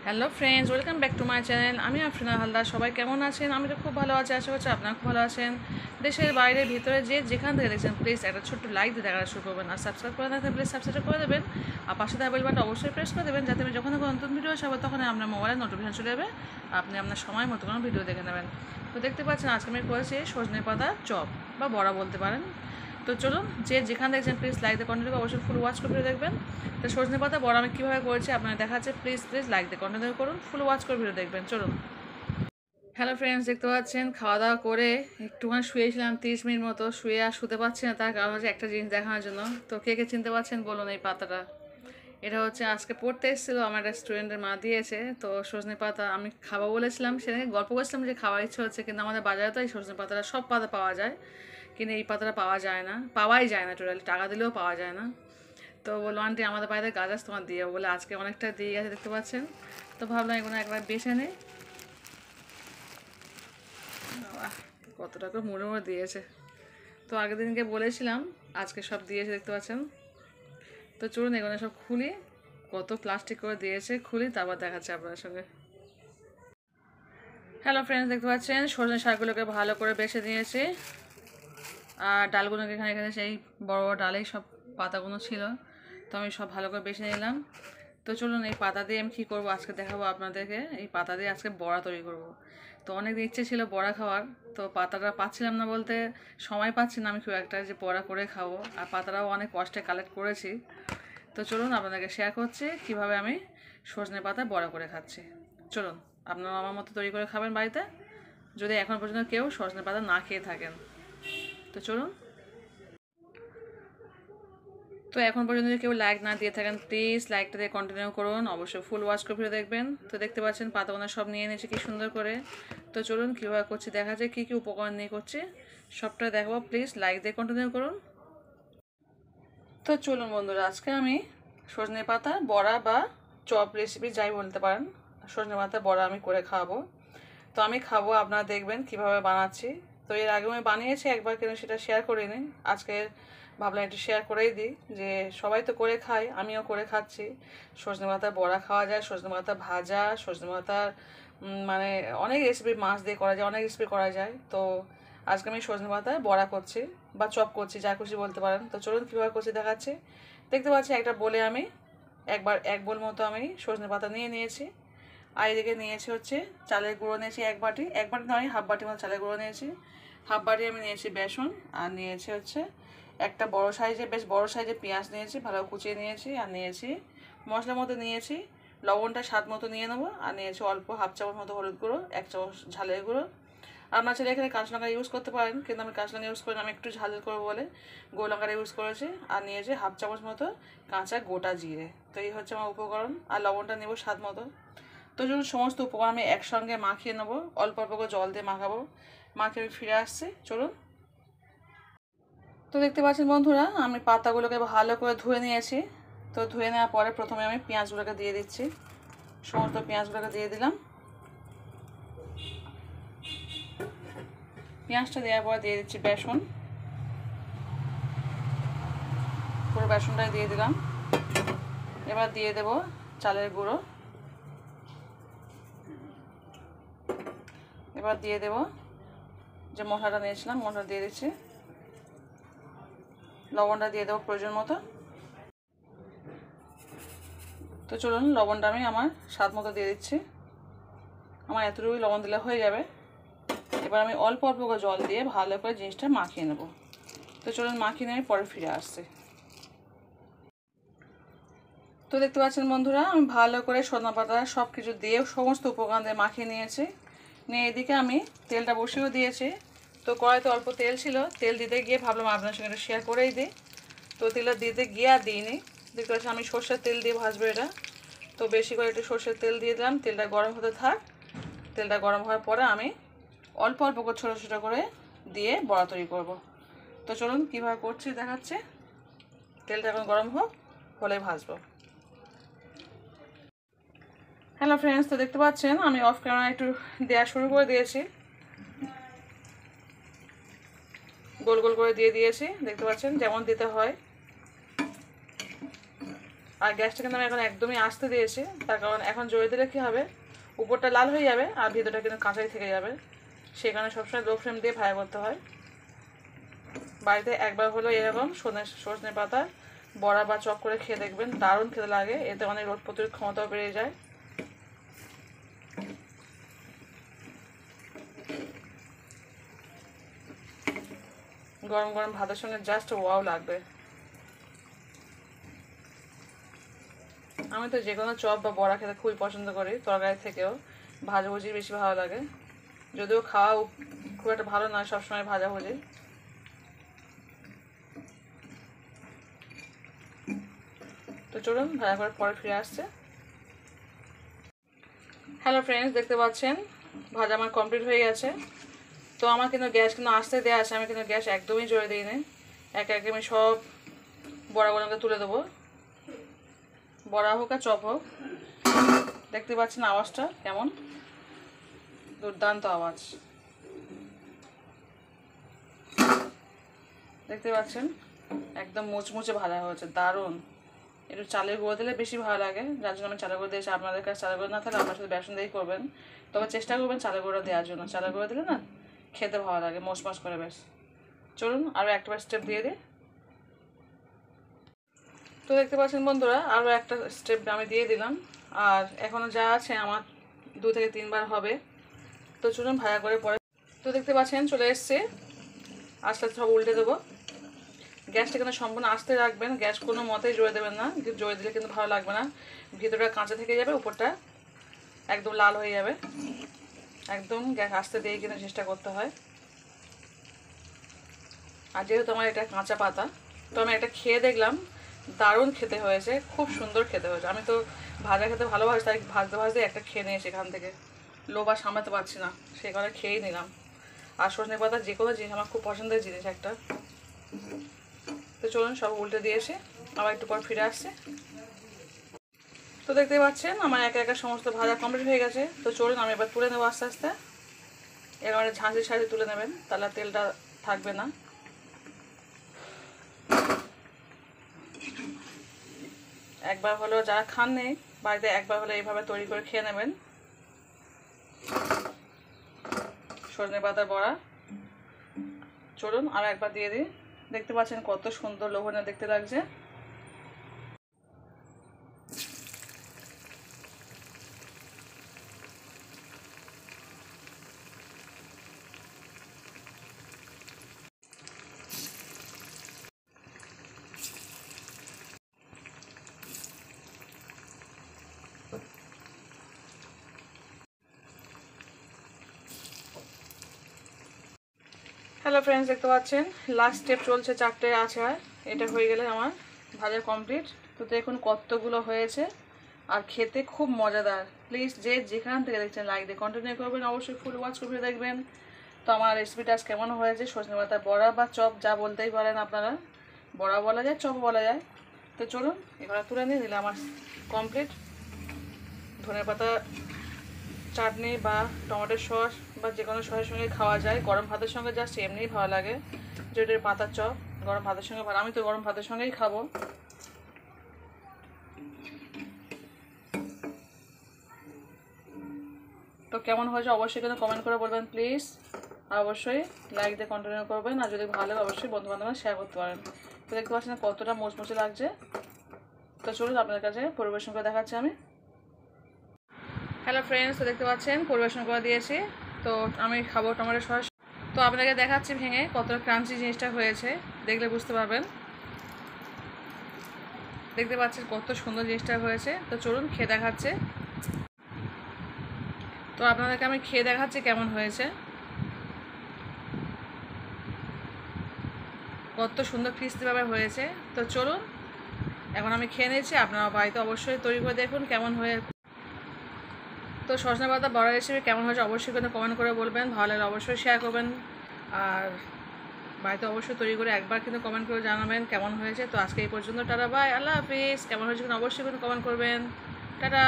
Hello friends, welcome back to my channel. আমি আফরিনা হালদার। সবাই কেমন আছেন? আমি তো খুব ভালো আছি, আশা করছি আপনারা খুব ভালো আছেন। দেশের বাইরে ভিতরে যে যেখান থেকে দেখছেন, প্লিজ একটা ছোট্ট লাইক দিয়ে দেখা শুরু করবেন। আর সাবস্ক্রাইব করে থাকলে প্লিজ সাবস্ক্রাইব করে দেবেন। আর পাশে থাকা বেল বাটন অবশ্যই প্রেস করে দেবেন, যাতে আমি যখন কোনো নতুন ভিডিও আসবে তখন আপনার মোবাইলে নোটিফিকেশন চলে যাবে, আপনি আপনার সময় মতো কোনো ভিডিও দেখে নেবেন। তো দেখতে পাচ্ছেন আজকে আমি করেছি সজনে পাতা চপ বা বড়া বলতে পারেন। তো চলুন, যে যেখানে দেখছেন প্লিজ লাইক দিয়ে কন্টিনিউ অবশ্যই ফুল ওয়াচ করে দেখবেন। তো সজনে পাতা বড়া আমি কীভাবে করেছি আপনারা দেখাচ্ছে, প্লিজ লাইক দিয়ে কন্টিনিউ করুন, ফুল ওয়াচ করে ভিডিও দেখবেন। চলুন। হ্যালো ফ্রেন্ডস, দেখতে পাচ্ছেন খাওয়া দাওয়া করে একটুখানি শুয়েছিলাম 30 মিনিট মতো। শুয়ে আর শুতে পারছি না, তার কারণ হচ্ছে একটা জিনিস দেখানোর জন্য। তো কে কে চিনতে পারছেন বলুন? এই পাতাটা, এটা হচ্ছে আজকে পড়তে এসেছিলো আমার একটা স্টুডেন্টের মা দিয়েছে। তো সজনে পাতা আমি খাবো বলেছিলাম, সেটাকে গল্প করছিলাম যে খাওয়ার ইচ্ছে হচ্ছে, কিন্তু আমাদের বাজারে তো এই সজনে পাতাটা সব পাতা পাওয়া যায়, কিন্তু এই পাতাটা পাওয়া যায় না, পাওয়াই যায় না, টোটালি টাকা দিলেও পাওয়া যায় না। তো বললো আন্টি আমাদের বাড়িতে গাছ আছে, তোমার দিয়ে বলে আজকে অনেকটা দিয়ে গেছে দেখতে পাচ্ছেন। তো ভাবলাম এগুলো একবার বেছে নেই। কত টাকা মুড়ে মুড়ে দিয়েছে। তো আগের দিনকে বলেছিলাম, আজকে সব দিয়েছে দেখতে পাচ্ছেন। তো চলুন এগুলো সব খুলি, কত প্লাস্টিক করে দিয়েছে খুলি, তারপর দেখাচ্ছে আপনার সঙ্গে। হ্যালো ফ্রেন্ডস, দেখতে পাচ্ছেন সজনে শাকগুলোকে ভালো করে বেছে নিয়েছি। আর ডালগুলোকে এখানে এখানে সেই বড় বড় ডালেই সব পাতাগুলো ছিল, তো আমি সব ভালো করে বেছে নিলাম। তো চলুন এই পাতা দিয়ে আমি কী করবো আজকে দেখাবো আপনাদেরকে। এই পাতা দিয়ে আজকে বড়া তৈরি করব। তো অনেক ইচ্ছে ছিল বড়া খাওয়ার, তো পাতাটা পাচ্ছিলাম না, বলতে সময় পাচ্ছি না আমি খুব একটা যে বড়া করে খাবো। আর পাতাটাও অনেক কষ্টে কালেক্ট করেছি। তো চলুন আপনাদেরকে শেয়ার করছি কীভাবে আমি সজনে পাতা বড়া করে খাচ্ছি। চলুন আপনারা আমার মতো তৈরি করে খাবেন বাড়িতে, যদি এখন পর্যন্ত কেউ সজনে পাতা না খেয়ে থাকেন। তো চলুন। তো এখন পর্যন্ত যদি কেউ লাইক না দিয়ে থাকেন, প্লিজ লাইকটা দিয়ে কন্টিনিউ করুন, অবশ্যই ফুল ওয়াচ করে ফিরে দেখবেন। তো দেখতে পাচ্ছেন পাতাগুলো সব নিয়ে নিয়েছি কি সুন্দর করে। তো চলুন কীভাবে করছি দেখা যায়, কী কী উপকরণ নিয়ে করছি সবটা দেখাবো, প্লিজ লাইক দিয়ে কন্টিনিউ করুন। তো চলুন বন্ধুরা, আজকে আমি সজনে পাতা বড়া বা চপ রেসিপি যাই বলতে পারেন, সজনে পাতা বড়া আমি করে খাওয়াবো। তো আমি খাবো, আপনারা দেখবেন কিভাবে বানাচ্ছি। তো এর আগেও আমি বানিয়েছি একবার, কিন্তু সেটা শেয়ার করিনি। আজকে ভাবলাম একটু শেয়ার করেই দিই, যে সবাই তো করে খায়, আমিও করে খাচ্ছি। সজনে পাতার বড়া খাওয়া যায়, সজনে পাতা ভাজা, সজনে পাতার মানে অনেক রেসিপি, মাছ দিয়ে করা যায়, অনেক রেসিপি করা যায়। তো আজকে আমি সজনে পাতায় বড়া করছি বা চপ করছি, যা খুশি বলতে পারেন। তো চলুন কীভাবে করছি দেখাচ্ছি। দেখতে পাচ্ছি একটা বলে আমি এক বোল মতো আমি সজনে পাতা নিয়ে নিয়েছি। আর এদিকে নিয়েছি হচ্ছে চালের গুঁড়ো নিয়েছি এক বাটি নয়, হাফ বাটি মতো চালের গুঁড়ো নিয়েছি। হাফ বাটি আমি নিয়েছি বেসন, আর নিয়েছি হচ্ছে একটা বড় সাইজে, বেশ বড় সাইজে পেঁয়াজ নিয়েছি, ভালো কুচিয়ে নিয়েছি। আর নিয়েছি মশলার মতো নিয়েছি লবণটা স্বাদ মতো নিয়ে নেবো। আর নিয়েছি অল্প হাফ চামচ মতো হলুদ গুঁড়ো, 1 চামচ ঝালের গুঁড়ো। আপনার ছেলে এখানে কাঁচা লঙ্কা ইউজ করতে পারেন, কিন্তু আমি কাঁচা লঙ্কা ইউজ করি না, আমি একটু ঝাল করবো বলে গোল লঙ্কাটা ইউজ করেছি। আর নিয়েছি হাফ চামচ মতো কাঁচা গোটা জিরে। তো এই হচ্ছে আমার উপকরণ। আর লবণটা নেবো স্বাদ মতো। তো যখন সমস্ত উপকরণ আমি একসঙ্গে মাখিয়ে নেবো, অল্প অল্প করে জল দিয়ে মাখাবো। মাখিয়ে আমি ফিরে আসছি, চলুন। তো দেখতে পাচ্ছেন বন্ধুরা, আমি পাতাগুলোকে ভালো করে ধুয়ে নিয়েছি। তো ধুয়ে নেওয়ার পরে প্রথমে আমি পেঁয়াজগুলোকে দিয়ে দিচ্ছি, সমস্ত পেঁয়াজগুলোকে দিয়ে দিলাম। পেঁয়াজটা দেওয়ার পরে দিয়ে দিচ্ছি বেসন, পুরো বেসনটাই দিয়ে দিলাম। এবার দিয়ে দেব চালের গুঁড়ো, এবার দিয়ে দেব যে মশলাটা নিয়েছিলাম, মশলা দিয়ে দিচ্ছি। লবণটা দিয়ে দেবো প্রয়োজন মতো। তো চলুন লবণটা আমি আমার স্বাদ মতো দিয়ে দিচ্ছি, আমার এতটুকুই লবণ দিলে হয়ে যাবে। এবার আমি অল্প অল্প করে জল দিয়ে ভালো করে জিনিসটা মাখিয়ে নেব। তো চলুন মাখিয়ে নিয়ে পরে ফিরে আসছি। তো দেখতে পাচ্ছেন বন্ধুরা, আমি ভালো করে সজনা পাতা সব কিছু দিয়ে সমস্ত উপকরণ দিয়ে মাখিয়ে নিয়েছি। নিয়ে এদিকে আমি তেলটা বসিয়েও দিয়েছি। তো কড়াইতে অল্প তেল ছিল, তেল দিতে গিয়ে ভাবলাম আপনার সঙ্গে একটু শেয়ার করেই দিই। তো তেলটা দিতে গিয়ে আর দিইনি। দেখতে পাচ্ছি আমি সর্ষের তেল দিয়ে ভাজবো এটা। তো বেশি করে একটু সর্ষের তেল দিয়ে দিলাম, তেলটা গরম হতে থাক। তেলটা গরম হওয়ার পরে আমি অল্প অল্প করে ছোটো ছোটো করে দিয়ে বড়া তৈরি করব। তো চলুন কীভাবে করছি দেখাচ্ছে। তেলটা এখন গরম হোক, হলে ভাজবো। হ্যালো ফ্রেন্ডস, তো দেখতে পাচ্ছেন আমি অফ ক্যামেরা একটু দেওয়া শুরু করে দিয়েছি, গোল গোল করে দিয়ে দিয়েছি, দেখতে পাচ্ছেন যেমন দিতে হয়। আর গ্যাসটা কিন্তু আমি এখন একদমই আস্তে দিয়েছি, তার কারণ এখন জোরে দিলে কী হবে, উপরটা লাল হয়ে যাবে আর ভিতরটা কিন্তু কাঁচাই থেকে যাবে। সেই কারণে সবসময় লো ফ্লেম দিয়ে ভাজা করতে হয়। বাড়িতে একবার হলো এরকম সজনে পাতার বড়া বা চপ করে খেয়ে দেখবেন, দারুণ খেতে লাগে। এতে অনেক রোগ প্রতিরোধ ক্ষমতাও বেড়ে যায়। গরম গরম ভাতের সঙ্গে জাস্ট ওয়াও লাগবে। আমি তো যে কোনো চপ বা বড়া খেতে খুবই পছন্দ করি, তরকারি থেকেও ভাজাভুজি বেশি ভালো লাগে। যদিও খাওয়া খুব একটা ভালো নয় সবসময় ভাজাভুজি। তো চলুন ভাজা করে পরে ফিরে আসছে। হ্যালো ফ্রেন্ডস, দেখতে পাচ্ছেন ভাজা আমার কমপ্লিট হয়ে গেছে। তো আমার কিন্তু গ্যাস কিন্তু আস্তে দেওয়া আছে, আমি কিন্তু গ্যাস একদমই জোরে দিইনি। একে একে আমি সব বড়াগুলোকে তুলে দেবো, বড়া হোক আর চপ হোক। দেখতে পাচ্ছেন আওয়াজটা কেমন, দুর্দান্ত আওয়াজ। দেখতে পাচ্ছেন একদম মুচমুচে ভাজা হয়েছে, দারুণ। একটু চালের গুঁড়ো দিলে বেশি ভালো লাগে, যার জন্য আমি চালের গুঁড়ো দিয়েছি। আপনাদের কাছে চালের গুঁড়ো না থাকলে আপনার সাথে বেসন দিয়েই করবেন, তবে চেষ্টা করবেন চালের গুঁড়ো দেওয়ার জন্য। চালের গুঁড়ো দিলে না খেতে ভালো লাগে, মশমশ করে বেশ। চলুন আরও একটা স্টেপ দিয়ে দিই। তো দেখতে পাচ্ছেন বন্ধুরা, আরও একটা স্টেপ আমি দিয়ে দিলাম। আর এখনও যা আছে আমার 2 থেকে 3 বার হবে। তো চলুন ভাজা করে পরে। তো দেখতে পাচ্ছেন চলে এসছে, আস্তে আস্তে সব উল্টে দেবো। গ্যাসটা কিন্তু সম্পূর্ণ আস্তে রাখবেন, গ্যাস কোনো মতেই জোরে দেবেন না, জোরে দিলে কিন্তু ভালো লাগবে না। ভিতরটা কাঁচা থেকে যাবে, উপরটা একদম লাল হয়ে যাবে। একদম গ্যাস আস্তে দিয়ে কিন্তু চেষ্টা করতে হয়। আর যেহেতু আমার এটা কাঁচা পাতা, তো আমি একটা খেয়ে দেখলাম, দারুণ খেতে হয়েছে, খুব সুন্দর খেতে হয়েছে। আমি তো ভাজা খেতে ভালোবাসি, তাই ভাজতে ভাজতে একটা খেয়ে নিয়েছি এখান থেকে। লোভ আর সামলাতে পারছি না, সেই কারণে খেয়েই নিলাম। আর সজনে পাতা যে কোনো জিনিস আমার খুব পছন্দের জিনিস একটা। তো চলুন সব উল্টে দিয়েছি, আবার একটু পর ফিরে আসছে। তো দেখতে পাচ্ছেন আমার একা একা সমস্ত ভাজা কমপ্লিট হয়ে গেছে। তো চলুন আমি এবার তুলে নেবো আস্তে আস্তে। এবারে ঝাঁঝির সাথে তুলে নেবেন, তাহলে তেলটা থাকবে না। একবার হলেও যারা খান নেই বাড়িতে, একবার হলে এইভাবে তৈরি করে খেয়ে নেবেন সজনে পাতার বড়া। চলুন আর একবার দিয়ে দিই। দেখতে পাচ্ছেন কত সুন্দর লোভনীয় দেখতে লাগছে। হ্যালো ফ্রেন্ডস, দেখতে পাচ্ছেন লাস্ট স্টেপ চলছে, 4টে আছে। আর এটা হয়ে গেলে আমার ভাজা কমপ্লিট। তো দেখুন কতগুলো হয়েছে, আর খেতে খুব মজাদার। প্লিজ যে যেখান থেকে দেখছেন লাইক দিয়ে কন্টিনিউ করবেন, অবশ্যই ফুল ওয়াচ করে দেখবেন। তো আমার রেসিপিটা আজ কেমন হয়েছে, সজনে পাতা বড়া বা চপ যা বলতেই পারেন আপনারা, বড়া বলা যায়, চপ বলা যায়। তো চলুন এবার তুলে নিয়ে দিলে আমার কমপ্লিট। ধনেপাতা চাটনি বা টমেটোর সস বা যে কোনো সসের সঙ্গে খাওয়া যায়, গরম ভাতের সঙ্গে জাস্ট এমনিই ভালো লাগে। যেটার পাতার চপ গরম ভাতের সঙ্গে ভালো, আমি তো গরম ভাতের সঙ্গেই খাবো। তো কেমন হয়েছে অবশ্যই কিন্তু কমেন্ট করে বলবেন প্লিজ। আর অবশ্যই লাইক দিয়ে কন্টিনিউ করবেন, আর যদি ভালো লাগে অবশ্যই বন্ধুবান্ধবরা শেয়ার করতে পারেন। তো দেখতে পাচ্ছেন কতটা মুচমুচে লাগছে। তো চলুন আপনার কাছে পরিবেশন করে দেখাচ্ছি আমি। হ্যালো ফ্রেন্ডস, তো দেখতে পাচ্ছেন পরিবেশন করে দিয়েছি। তো আমি খাবো টমেটো সস। তো আপনাকে দেখাচ্ছি ভেঙে কতটা ক্রাঞ্চি জিনিসটা হয়েছে, দেখলে বুঝতে পারবেন। দেখতে পাচ্ছেন কত সুন্দর জিনিসটা হয়েছে। তো চলুন খেয়ে দেখাচ্ছে। তো আপনাদেরকে আমি খেয়ে দেখাচ্ছি কেমন হয়েছে। কত সুন্দর ক্রিস্পিভাবে হয়েছে। তো চলুন এখন আমি খেয়ে নিয়েছি, আপনারা বাড়িতে অবশ্যই তৈরি করে দেখুন কেমন হয়ে। তো সজনে পাতা বড়া রেসিপি কেমন হয়েছে অবশ্যই কিন্তু কমেন্ট করে বলবেন, ভালো লাগলে অবশ্যই শেয়ার করবেন। আর বাড়িতে অবশ্যই তৈরি করে একবার কিন্তু কমেন্ট করে জানাবেন কেমন হয়েছে। তো আজকে এই পর্যন্ত, টাটা বাই, আল্লাহ হাফিজ। কেমন হয়েছে কিন্তু অবশ্যই কিন্তু কমেন্ট করবেন। টাটা।